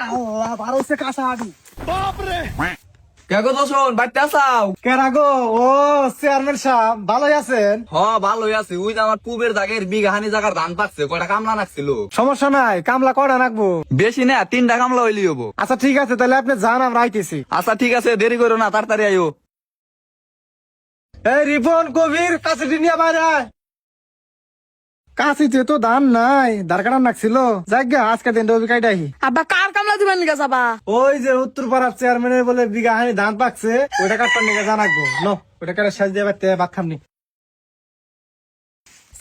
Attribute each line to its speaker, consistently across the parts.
Speaker 1: আল্লাহ ভালো হচ্ছে কাঁচা আডু।
Speaker 2: কে গো দোষন বাড়িতে আসাও?
Speaker 1: কেরা গো? ও চেয়ারম্যান সাহেব ভালোই আছেন?
Speaker 2: হ ভালোই আছে। ওই যে আমার পুবের জাগের বিঘাহানি জায়গার ধান পাচ্ছে, কয়টা কামলা নাকছিল।
Speaker 1: সমস্যা নাই, কামলা কটা রাখবো?
Speaker 2: বেশি না, 3টা কামলা হইলি হবো।
Speaker 1: আচ্ছা ঠিক আছে, তাহলে আপনি যান, আমরা আইতেছি।
Speaker 2: আচ্ছা ঠিক আছে, দেরি করো না, তাড়াতাড়ি আইও।
Speaker 1: এই রিপন কবির কাছে নিয়ে বাইরে আয়। কাশিতে তো ধান নাই, ধার কাটার নাকছিল। যাক গে, আজকে দিন রবি কাইটাই।
Speaker 3: আব্বা কার কামলা দিবেন নিকা যাবা?
Speaker 1: ওই যে উত্তর পাড়ার চেয়ারম্যানের বলে বিঘা হানি ধান পাকছে, ওইটা কাটবার নিয়ে জানাকবো। নো, ওইটা কাটে সাজ দিয়ে বাড়তে ভাত খামনি।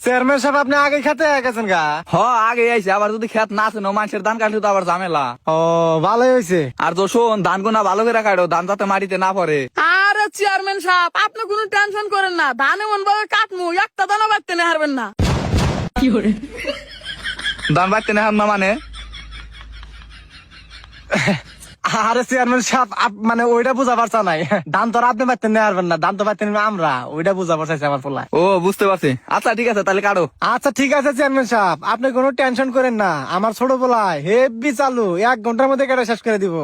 Speaker 1: চেয়ারম্যান সাহেব আপনি আগে খেতে গেছেন গা?
Speaker 2: হ আগে আইছে, আবার যদি খেত না আছে না মানুষের ধান কাটলে তো আবার ঝামেলা।
Speaker 1: ও ভালোই হয়েছে।
Speaker 2: আর দোষন ধান গোনা ভালো করে কাটো, ধান যাতে মাটিতে না পড়ে।
Speaker 3: আরে চেয়ারম্যান সাহেব, আপনি কোনো টেনশন করেন না, ধান এমন ভাবে কাটমু একটা দানা বাড়তে না হারবেন না।
Speaker 2: ধান বাড়তে না না মানে?
Speaker 1: আরে চেয়ারম্যান সাহেব মানে ওইটা বুঝাবার চা নাই। ধান তো আর আপনি বাড়তে নিয়ে পারবেন না, ধান তো বাড়তে নিবে আমরা, ওইটা বুঝাবার চাইছে আমার পোলা।
Speaker 2: ও বুঝতে পারছি। আচ্ছা ঠিক আছে, তাহলে কাটো।
Speaker 1: আচ্ছা ঠিক আছে চেয়ারম্যান সাহেব, আপনি কোনো টেনশন করেন না। আমার ছোট পোলা হেভি চালু, 1 ঘন্টার মধ্যে কেটে শেষ করে দিব।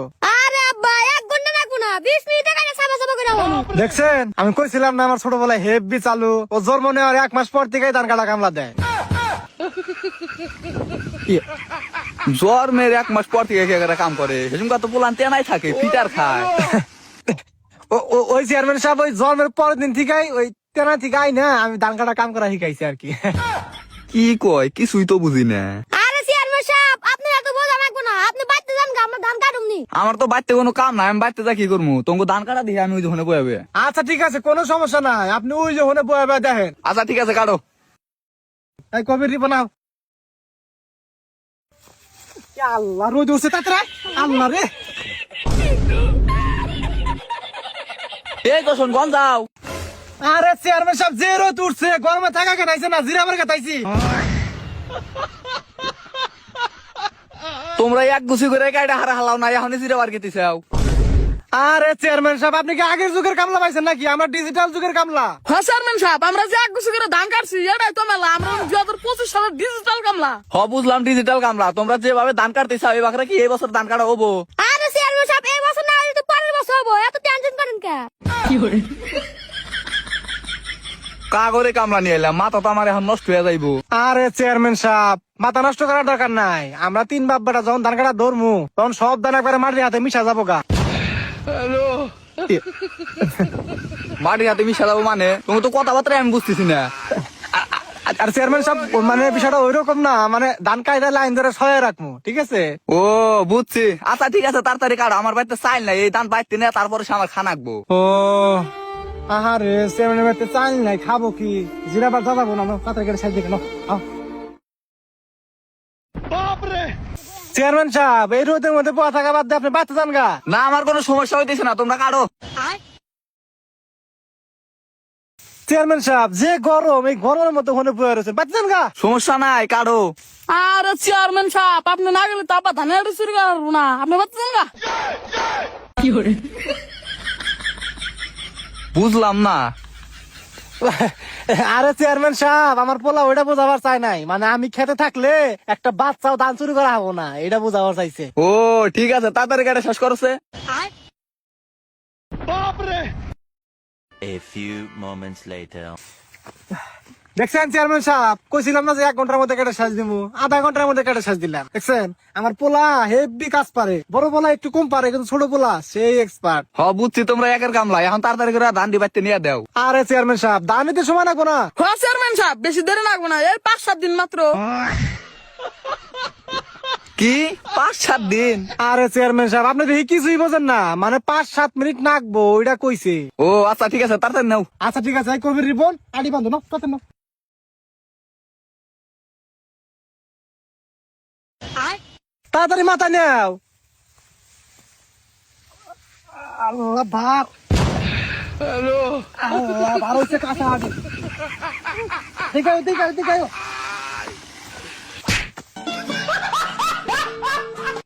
Speaker 4: আরে আব্বা 1 ঘন্টা লাগবো না, 20 মিনিটে কাটে সাবা সাবা করে হবো।
Speaker 1: দেখছেন, আমি কইছিলাম না আমার ছোট পোলা হেভি চালু। ও জন্ম নেওয়ার 1 মাস পর থেকেই ধান কাটা কামলা দেয়।
Speaker 2: জ্বর মেয়ের 1 মাস পর থেকে কাম করে, সেজন্য তো পোলান তেনাই থাকে, পিটার খায়।
Speaker 1: ওই চেয়ারম্যান সাহেব ওই জন্মের পরের দিন থেকেই ওই তেনা থেকে আই না, আমি ধান কাটা কাম করা শিখাইছি আর কি।
Speaker 2: কি কয় কিছুই তো বুঝি না।
Speaker 4: আরে চেয়ারম্যান সাহেব, আপনি এত বোঝা লাগবো না, আপনি বাইতে যান গা, আমরা ধান কাটুমনি।
Speaker 2: আমার তো বাড়িতে কোনো কাম নাই, আমি বাড়িতে যা কি করবো? তোমাকে ধান কাটা দিয়ে আমি ওই যখন বয়াবে।
Speaker 1: আচ্ছা ঠিক আছে, কোনো সমস্যা নাই, আপনি ওই যে ওখানে বয়ে বয়ে দেখেন।
Speaker 2: আচ্ছা ঠিক আছে, কাটো।
Speaker 1: এই কবির রিপন নাও। আল্লাহ রোদ উঠছে তাতে, আল্লাহ রে।
Speaker 2: এই তো শোন, গন যাও।
Speaker 1: আরে চেয়ারম্যান সাহেব যে রোদ উঠছে, গরমে থাকা কাটাইছে না, জিরাবার কাটাইছি।
Speaker 2: তোমরা এক গুছি করে কাইটা হারা হালাও না, এখন জিরাবার গেতে চাও।
Speaker 1: আরে চেয়ারম্যান সাহেব, আপনি কি আগের যুগের কামলা পাইছেন নাকি? আমরা ডিজিটাল যুগের কামলা।
Speaker 3: হ্যাঁ চেয়ারম্যান সাহেব, আমরা যে এক গুছি করে ধান কাটছি এটাই তো মেলা। আমরা 2025 সালের ডিজিটাল কামলা।
Speaker 2: হ বুঝলাম, ডিজিটাল কামলা। তোমরা যেভাবে ধান কাটতে চাও, এই বাকরা কি এই বছর ধান কাটা হবো?
Speaker 4: আরে চেয়ারম্যান সাহেব, এই বছর না হলে তো পরের বছর হবো, এত টেনশন করেন কে?
Speaker 2: কাগরে কামলা নিয়ে এলাম, মাথা তো আমার এখন নষ্ট হয়ে যাইবো।
Speaker 1: আরে চেয়ারম্যান সাহেব, মাথা নষ্ট করার দরকার নাই। আমরা 3 বাপ বেটা যখন ধান কাটা ধরমু, তখন সব ধান একবারে মাটির হাতে মিশা যাবো গা।
Speaker 2: মাটির হাতে মিশা যাবো মানে? তুমি তো কথাবার্তা আমি বুঝতেছি না।
Speaker 1: আর চেয়ারম্যান সাহেব, মানে বিষয়টা ওইরকম না, মানে ধান কাইটা লাইন ধরে সহায় রাখবো, ঠিক আছে?
Speaker 2: ও বুঝছি। আচ্ছা ঠিক আছে, তাড়াতাড়ি কাটো। আমার বাড়িতে চাইল নাই, এই ধান বাড়তে নিয়ে তারপরে সে আমার খানাকবো।
Speaker 1: ও আহারে, চেয়ারম্যানের বাড়িতে চাল নাই, খাবো কি? জিরাবার যাবো না, পাত্রে কেটে সাইড দিকে নাও। চেয়ারম্যান সাহেব, এই রোদের মধ্যে পোয়া থাকা বাদ দিয়ে আপনি বাড়তে যান গা।
Speaker 2: না, আমার কোনো সমস্যা হইতেছে না, তোমরা কাটো।
Speaker 1: চেয়ারম্যান সাহেব, যে গরম, এই গরমের মধ্যে ওখানে বয়ে রয়েছে, বাড়তে যান গা।
Speaker 2: সমস্যা নাই, কাটো।
Speaker 3: আরে চেয়ারম্যান সাহেব, আপনি না গেলে তো আব্বা ধানের চুরি করবো না, আপনি বাড়তে যান গা।
Speaker 2: বুঝলাম না।
Speaker 1: আরে চেয়ারম্যান সাহেব, আমার পোলা ওইটা বোঝাবার চাই নাই, মানে আমি খেতে থাকলে একটা বাচ্চাও ধান চুরি করা হবো না, এটা বোঝাবার চাইছে।
Speaker 2: ও ঠিক আছে, তাড়াতাড়ি কাটা শেষ করছে।
Speaker 5: A few moments later.
Speaker 1: দেখছেন চেয়ারম্যান সাহেব, কইছিলাম না যে 1 ঘন্টার মধ্যে কেটে সাজ দিব, আধা ঘন্টার মধ্যে কেটে সাজ দিলাম। দেখছেন, আমার পোলা হেভি কাজ পারে, বড় পোলা একটু কম পারে, কিন্তু ছোট পোলা সেই এক্সপার্ট।
Speaker 2: হ বুঝছি, তোমরা একের কামলা। এখন তাড়াতাড়ি করে ধান দি বাড়তে নিয়ে দাও।
Speaker 1: আরে চেয়ারম্যান সাহেব, দাম নিতে সময় লাগবো না।
Speaker 3: হ্যাঁ চেয়ারম্যান সাহেব, বেশি দেরি লাগবো না, এই 5-7 দিন মাত্র।
Speaker 2: কি 5-7 দিন?
Speaker 1: আরে চেয়ারম্যান সাহেব, আপনি দেখি কিছুই বোঝেন না, মানে 5-7 মিনিট নাকবো, ওইটা কইছে।
Speaker 2: ও আচ্ছা ঠিক আছে, তাড়াতাড়ি নাও।
Speaker 1: আচ্ছা ঠিক আছে, কবির রিপন আড়ি বান্ধব না, তাতে না। তাড়াতাড়ি মাথা নেও। আল্লাহ ভাত, আল্লাহ ভালো হচ্ছে কাঁচা আডু। ঠিক আছে ঠিক আছে ঠিক আছে।